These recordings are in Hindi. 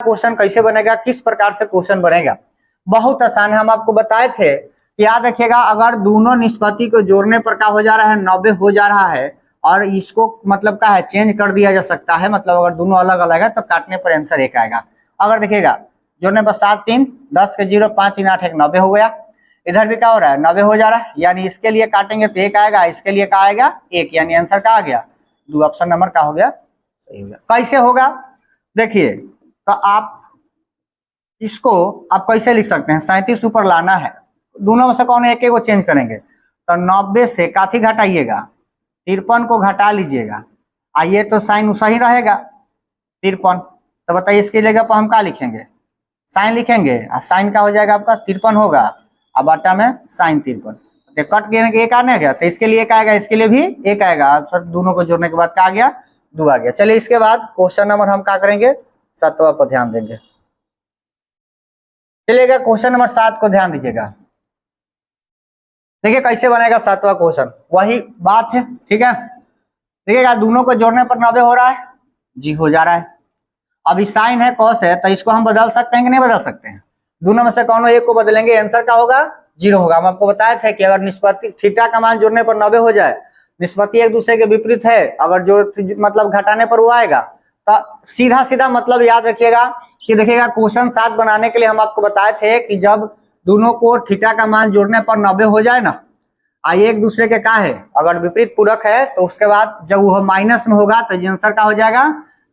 क्वेश्चन कैसे बनेगा, किस प्रकार से क्वेश्चन बनेगा, बहुत आसान है। हम आपको बताए थे कि याद रखिएगा, अगर दोनों निष्पत्ति को जोड़ने पर क्या हो जा रहा है, 90 हो जा रहा है, और इसको मतलब क्या है, चेंज कर दिया जा सकता है। मतलब अगर दोनों अलग अलग है तो काटने पर आंसर एक आएगा। अगर देखिएगा जोड़ने पर 7 3 10 के 0 5 3 8 1 90 हो गया। इधर भी क्या हो रहा है, 90 हो जा रहा है, यानी इसके लिए काटेंगे तो एक आएगा, इसके लिए क्या आएगा, एक, यानी आंसर क्या आ गया, 2, ऑप्शन नंबर क्या हो गया, सही हो गया। कैसे होगा देखिए, तो आप इसको आप कैसे लिख सकते हैं, 37 ऊपर लाना है, दोनों में से कौन एक एक को चेंज करेंगे, तो 90 से काथी घटाइएगा, 53 को घटा लीजिएगा, आइए तो साइन उसा ही रहेगा 53, तो बताइए इसकी जगह पर हम क्या लिखेंगे, साइन लिखेंगे, और साइन का हो जाएगा आपका 53 होगा, अब बटा में साइन 53, तो कट गया एक आने गया, तो इसके लिए एक आएगा, इसके लिए भी एक आएगा, फिर दोनों को जोड़ने के बाद क्या आ गया, 2 आ गया। चलिए इसके बाद क्वेश्चन नंबर हम क्या करेंगे, 7वां पर ध्यान देंगे। चलिएगा क्वेश्चन नंबर 7 को ध्यान दीजिएगा। देखिए कैसे बनेगा 7वां क्वेश्चन, वही बात है, ठीक है। देखिएगा दोनों को जोड़ने पर 90 हो रहा है, जी हो जा रहा है। अभी साइन है, कॉस है, तो इसको हम बदल सकते हैं कि नहीं बदल सकते हैं, दोनों में से कौन एक को बदलेंगे, आंसर क्या होगा, 0 होगा। हम आपको बताए थे कि अगर निष्पत्ति थीटा का मान जोड़ने पर 90 हो जाए, निष्पत्ति एक दूसरे के विपरीत है, अगर जो मतलब घटाने पर वो आएगा, तो सीधा सीधा मतलब याद रखिएगा कि देखिएगा क्वेश्चन 7 बनाने के लिए हम आपको बताए थे कि जब दोनों को थीटा का मान जोड़ने पर 90 हो जाए ना, एक दूसरे के क्या है, अगर विपरीत पूरक है, तो उसके बाद जब वो माइनस में होगा तो आंसर क्या हो जाएगा,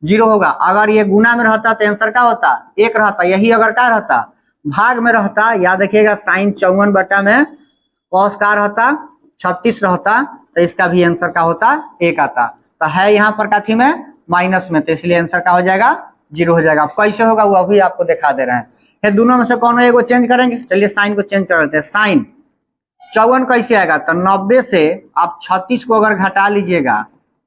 0 होगा। अगर ये गुना में रहता तो आंसर क्या होता, 1 रहता। यही अगर क्या रहता, भाग में रहता, याद रखिएगा साइन 54 बटा में कॉस का रहता 36 रहता, तो इसका भी आंसर क्या होता, 1 आता। तो है यहाँ पर काथी में माइनस में, तो इसलिए आंसर क्या हो जाएगा, 0 हो जाएगा। कैसे होगा वो अभी आपको दिखा दे रहे हैं। फिर दोनों में से कौन एक को चेंज करेंगे, चलिए साइन को चेंज कर लेते हैं। साइन 54 कैसे आएगा, तो 90 से आप 36 को अगर घटा लीजिएगा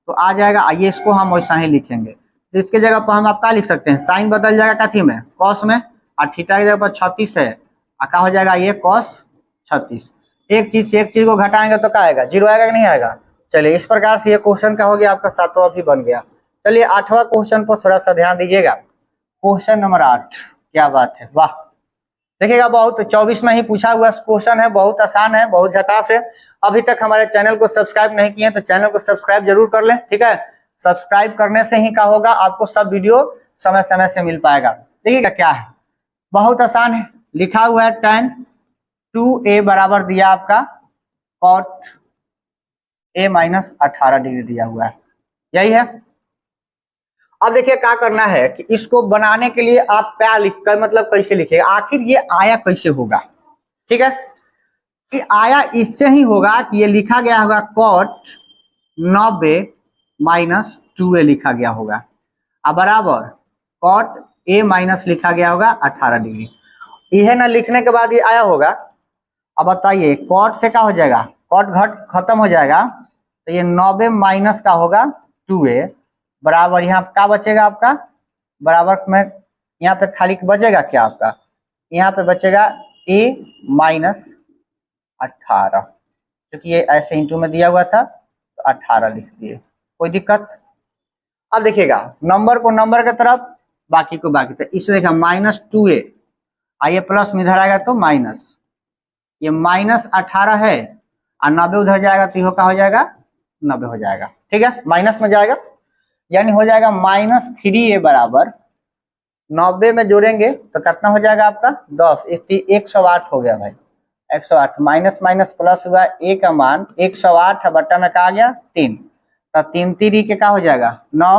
तो आ जाएगा, आइए इसको हम वैसा ही लिखेंगे, तो इसके जगह पर हम आप क्या लिख सकते हैं, साइन बदल जाएगा काथी में, कॉस में, और थीटा की जगह पर 36 है, क्या हो जाएगा, ये कॉस 36। एक चीज से एक चीज को घटाएंगे तो क्या आएगा, 0 आएगा कि नहीं आएगा। चलिए इस प्रकार से ये क्वेश्चन क्या हो गया, आपका 7वां भी बन गया। चलिए 8वां क्वेश्चन पर थोड़ा सा ध्यान दीजिएगा। क्वेश्चन नंबर 8, क्या बात है, वाह। देखिएगा बहुत 24 में ही पूछा हुआ क्वेश्चन है, बहुत आसान है, बहुत झकास है। अभी तक हमारे चैनल को सब्सक्राइब नहीं किए तो चैनल को सब्सक्राइब जरूर कर लें, ठीक है। सब्सक्राइब करने से ही क्या होगा, आपको सब वीडियो समय समय से मिल पाएगा। देखिएगा क्या है, बहुत आसान है, लिखा हुआ है tan 2a बराबर दिया आपका cot a माइनस 18 डिग्री दिया हुआ है, यही है। अब देखिए क्या करना है कि इसको बनाने के लिए आप क्या लिखकर मतलब कैसे लिखेगा, आखिर ये आया कैसे होगा, ठीक है। कि आया इससे ही होगा कि ये लिखा गया होगा cot 90 माइनस 2a लिखा गया होगा, अब बराबर cot a माइनस लिखा गया होगा 18 डिग्री, यह ना लिखने के बाद ये आया होगा। अब बताइए cot से क्या हो जाएगा, cot घट खत्म हो जाएगा, तो ये 90 माइनस का होगा 2a बराबर, यहाँ क्या बचेगा आपका, बराबर में यहाँ पे खाली बचेगा क्या आपका, यहाँ पे बचेगा a माइनस 18, क्योंकि ये ऐसे इंटू में दिया हुआ था तो 18 लिख दिए, कोई दिक्कत। अब देखिएगा नंबर को नंबर की तरफ, बाकी को बाकी, तो इसमें देखा माइनस 2a, आइए प्लस में इधर आएगा तो माइनस, ये माइनस 18 है, और 90 उधर जाएगा तो ये क्या हो जाएगा, 90 हो जाएगा, ठीक है, माइनस में जाएगा, यानी हो जाएगा माइनस 3a बराबर 90 में जोड़ेंगे तो कितना हो जाएगा आपका 10, 108 हो गया भाई, 108 माइनस माइनस प्लस हुआ, a का मान 108 बट्टा में क्या आ गया 3, तो 3 3 के क्या हो जाएगा 9,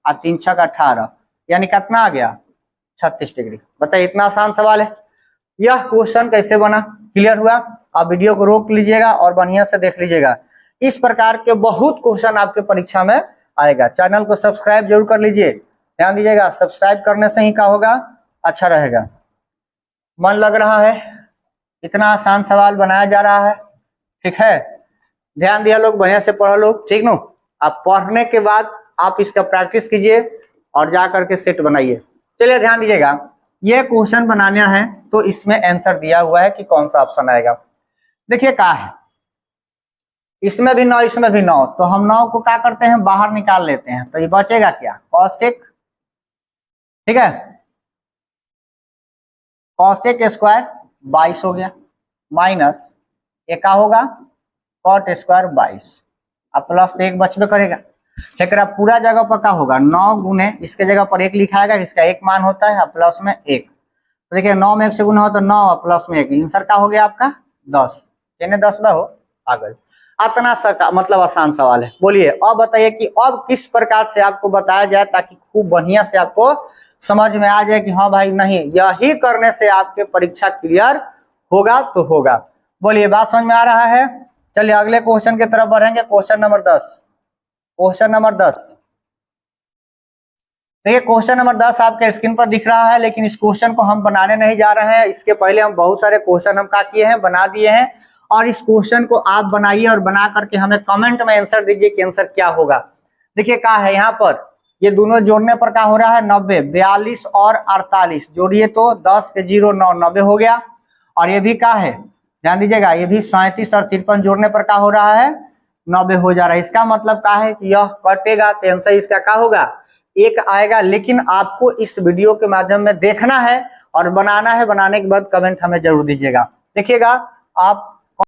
और 3 6 18, यानी कितना आ गया 36 डिग्री। बताइए इतना आसान सवाल है। यह क्वेश्चन कैसे बना, क्लियर हुआ। आप वीडियो को रोक लीजिएगा और बढ़िया से देख लीजिएगा, इस प्रकार के बहुत क्वेश्चन आपके परीक्षा में आएगा। चैनल को सब्सक्राइब जरूर कर लीजिए, ध्यान दीजिएगा, सब्सक्राइब करने से ही क्या होगा, अच्छा रहेगा। मन लग रहा है, इतना आसान सवाल बनाया जा रहा है, ठीक है। ध्यान दिया लोग, बढ़िया से पढ़ो लोग, ठीक नो। आप पढ़ने के बाद आप इसका प्रैक्टिस कीजिए और जा करके सेट बनाइए। चलिए ध्यान दीजिएगा, ये क्वेश्चन बनाना है तो इसमें आंसर दिया हुआ है कि कौन सा ऑप्शन आएगा। देखिए क्या है, इसमें भी 9 इसमें भी 9, तो हम 9 को क्या करते हैं, बाहर निकाल लेते हैं, तो ये बचेगा क्या, cos, ठीक है, कॉसेक स्क्वायर 22 हो गया, माइनस एक का होगा कॉट स्क्वायर 22, अब प्लस 1 बचबे करेगा। एक पूरा जगह पर क्या होगा 9 गुने इसके जगह पर 1 लिखा आएगा, इसका 1 मान होता है, प्लस में 1। तो देखिए 9 में 1 से गुना हो तो 9 प्लस में 1, आंसर का हो गया आपका 10। यानी 10 हो आ गए। इतना सा मतलब आसान सवाल है। बोलिए अब बताइए कि अब किस प्रकार से आपको बताया जाए ताकि खूब बढ़िया से आपको समझ में आ जाए कि हाँ भाई नहीं यही करने से आपके परीक्षा क्लियर होगा तो होगा। बोलिए बात समझ में आ रहा है। चलिए अगले क्वेश्चन की तरफ बढ़ेंगे। Question number 10। क्वेश्चन नंबर 10 देखिए, क्वेश्चन नंबर 10 आपके स्क्रीन पर दिख रहा है, लेकिन इस क्वेश्चन को हम बनाने नहीं जा रहे हैं। इसके पहले हम बहुत सारे क्वेश्चन हम क्या किए हैं, बना दिए हैं। और इस क्वेश्चन को आप बनाइए और बना करके हमें कमेंट में आंसर दीजिए कि आंसर क्या होगा। देखिए क्या है यहाँ पर, ये दोनों जोड़ने पर क्या हो रहा है 90, 42 और 48 जोड़िए तो 10 के 0 9 90 हो गया। और ये भी क्या है ध्यान दीजिएगा, ये भी 37 और 53 जोड़ने पर क्या हो रहा है 90 हो जा रहा है। इसका मतलब क्या है कि यह कटेगा तो आंसर इसका क्या होगा 1 आएगा। लेकिन आपको इस वीडियो के माध्यम में देखना है और बनाना है, बनाने के बाद कमेंट हमें जरूर दीजिएगा। देखिएगा आप